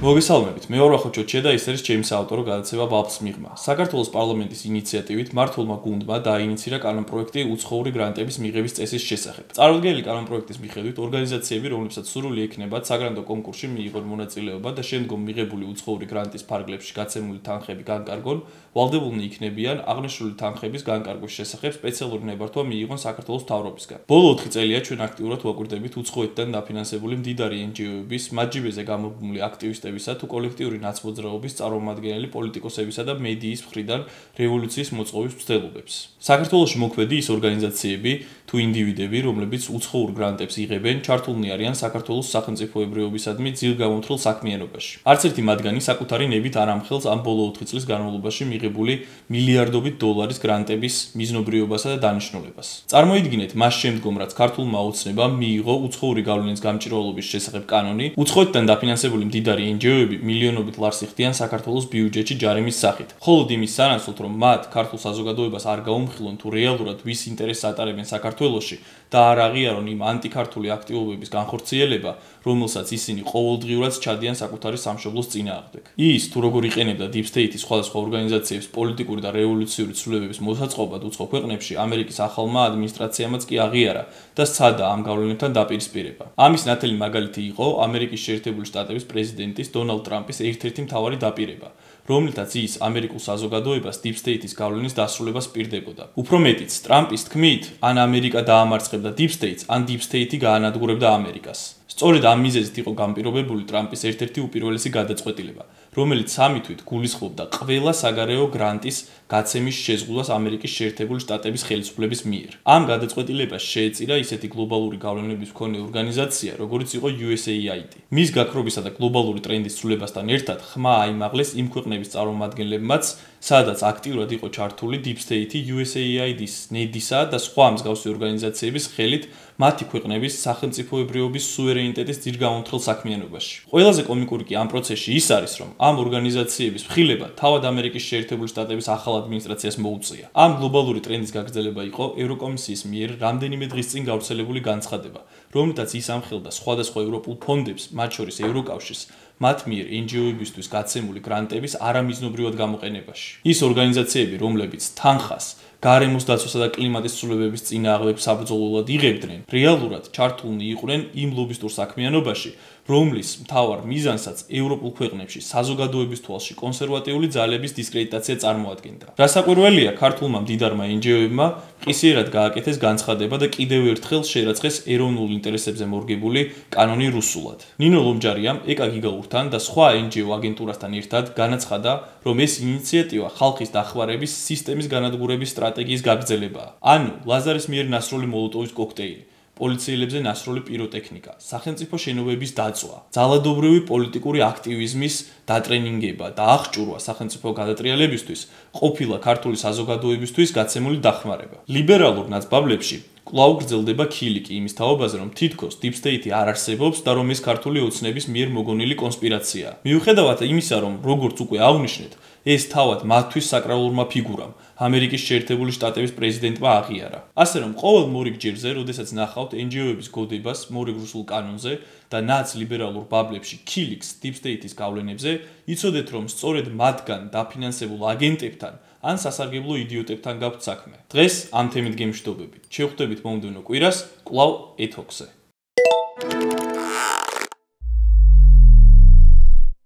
მოგესალმებით. მე ვარ ვახო ჩოჩია და ეს არის ჩემი საავტორო გადაცემა ბაბლს მიღმა. საქართველოს პარლამენტის ინიციატივით მმართველმა გუნდმა დაინიცირა კანონპროექტი უცხოური გრანტების მიღების წესის შესახებ. წარმოდგენილი კანონპროექტის მიხედვით ორგანიზაციები, რომლებსაც სურვილი ექნებათ საგრანტო კონკურსში მიიღონ მონაწილეობა და შემდგომ მიღებული უცხოური გრანტის ფარგლებში გაცემული თანხები განკარგონ, ვალდებულნი იქნებიან აღნიშნული თანხების განკარგვის შესახებ სპეციალური ნებართვა მიიღონ საქართველოს მთავრობისგან. ბოლო 4 წელია ჩვენ აქტიურად ვაკვირდებით უცხოეთიდან დაფინანსებული მდიდარი NGO-ების, მათ ჯიბეზე გამობმული აქტივისტებისა თუ კოლექტიური ნაცმოძრაობის წარმომადგენელი პოლიტიკოსებისა და მედიის მხრიდან რევოლუციის მოწყობის მცდელობებს. საქართველოში მოქმედი ის ორგანიზაციები თუ ინდივიდები, რომლებიც უცხოურ გრანტებს იღებენ, ჩართულნი არიან საქართველოს სახელმწიფოებრიობისადმი ძილგამომთხრელ საქმიანობაში. არც ერთი მათგანი საკუთარი ნებით არ ამხელს ამ ბოლო 4 წლის განმავლობაში მიღებული მილიარდობით დოლარის გრანტების მიზნობრიობასა და დანიშნულებას. წარმოიდგინეთ, მას შემდგომ რაც ქართულმა ოცნებამ მიიღო უცხოური გავლენის გამჭირვალობის შესახებ კანონი, უცხოეთიდან დაფინანსებული მდიდარი NGO-ები მილიონობით ლარს იხდიან საქართველოს ბიუჯეტში ჯარიმის სახით. მხოლოდ იმის სანაცვლოდ, რომ მათ ქართულ საზოგადოებას არ გაუმხილონ თუ რეალურად ვის ინტერესს ატარებენ საქართველოში და არ აღიარონ იმ ანტიქართული აქტივობების განხორციელება, რომელსაც ისინი ყოველდღიურად ჩადიან საკუთარი სამშობლოს წინააღმდეგ. ის თუ როგორ იყენებდა Deep State-ის სხვადასხვა ორგანიზაციებს პოლიტიკური და რევოლუციური ცვლილებების მოსაწყობად უცხო ქვეყნებში, ამერიკის ახალმა ადმინისტრაციამაც კი აღიარა და სცადა ამ გავლენებთან დაპირისპირება. ამის ნათელი მაგალითი იყო ამერიკის შეერთებული შტატების პრეზიდენტის დონალდ ტრამპის ერთ-ერთი მთავარი დაპირება, რომლითაც ის ამერიკულ საზოგადოებას Deep State-ის გავლენის დასრულებას პირდებოდა. უფრო მეტიც, ტრამპის თქმით, ან ამერიკა დაამარცხებდა Deep State-ს, ან Deep State-ი გაანადგურებდა ამერიკას. სწორედ ამ მიზეზით იყო გამპირობებული ტრამპის ერთ-ერთი უპირველესი გადაწყვეტილება, რომელიც სამი თვით გულისხმობდა ყველა საგარეო გრანტის გაცემის შეზღუდვას ამერიკის შეერთებული შტატების ხელისუფლების მიერ. ამ გადაწყვეტილებას შეეწირა ისეთი გლობალური გავლენების მქონე ორგანიზაცია, როგორიც იყო USAID. მის გაქრობისა და გლობალური ტრენდის ცვლილებასთან ერთად ხმა აიმაღლეს იმ ქვეყნების წარმომადგენლებმაც, სადაც აქტიურად იყო ჩართული Deep State-ი USAID-ის, NED-ისა და სხვა მსგავსი ორგანიზაციების ხელით მათი ქვეყნების სახელმწიფოებრიობის სუვერენიტეტის ძირგამომთხრელ საქმიანობაში. ყველაზე კომიკური კი ამ პროცესში ის არის, რომ ამ ორგანიზაციების მხილება თავად ამერიკის შეერთებული შტატების ახალ ადმინისტრაციას მოუწია. ამ გლობალური ტრენდის გაგრძელება იყო ევროკომისიის მიერ რამდენიმე დღის წინ გავრცელებული განცხადება, რომლითაც ის ამხელდა სხვადასხვა ევროპულ ფონდებს, მათ შორის ევროკავშირს, მათ მიერ NGO-ებისთვის გაცემული გრანტების არამიზნობრივად გამოყენებაში. ის ორგანიზაციები, რომლებიც თანხას გარემოს დაცვასა და კლიმატის ცვლილებების წინააღმდეგ საბრძოლველად იღებდნენ, რეალურად ჩართულნი იყვნენ იმ ლობისტურ საქმიანობაში, რომლის მთავარ მიზანსაც ევროპულ ქვეყნებში საზოგადოების თვალში კონსერვატიული ძალების დისკრედიტაცია წარმოადგენდა. რასაკვირველია, ქართულმა მდიდარმა NGO-ებმა ყისიერად გააკეთეს განცხადება და კიდევ ერთხელ შერაცხეს ეროვნულ ინტერესებზე მორგებული კანონი რუსულად. ნინო ლომჯარიამ, ეკა გიგაურთან და სხვა NGO აგენტურასთან ერთად განაცხადა, რომ ეს ინიციატივა ხალხის დახმარების სისტემის განადგურების სტრატეგიის გაგრძელებაა. ანუ ლაზარის მიერ ნასროლი მოლოტოვის კოქტეილი, პოლიციელებზე ნასროლი პიროტექნიკა, სახელმწიფო შენობების დაწვა, ძალადობრივი პოლიტიკური აქტივიზმის დატრენინგება და აღჭურვა სახელმწიფო გადატრიალებისთვის, ყოფილა ქართული საზოგადოებისთვის გაცემული დახმარება. ლიბერალურ ნაცბაბლებში კვლავ გრძელდება ქილიკი იმის თაობაზე, რომ თითქოს Deep State-ი არ არსებობს და რომ ეს ქართული ოცნების მიერ მოგონილი კონსპირაციაა. მიუხედავად იმისა, რომ როგორც უკვე აღვნიშნეთ, ეს თავად მათთვის საკრალურმა ფიგურამ, ამერიკის შეერთებული შტატების პრეზიდენტმა აღიარა. ასე რომ ყოველ მორიგ ჯერზე, როდესაც ნახავთ NGO-ების გოდებას მორიგ რუსულ კანონზე და ნაც ლიბერალურ ბაბლებში ქილიკს Deep State-ის გავლენებზე, იცოდეთ, რომ სწორედ მათგან დაფინანსებულ აგენტებთან ან სასარგებლო იდიოტებთან გაქვთ საქმე. დღეს ამ თემით გემშვიდობებით. შევხვდებით მომდევნო კვირას, კვლავ ეთოქზე.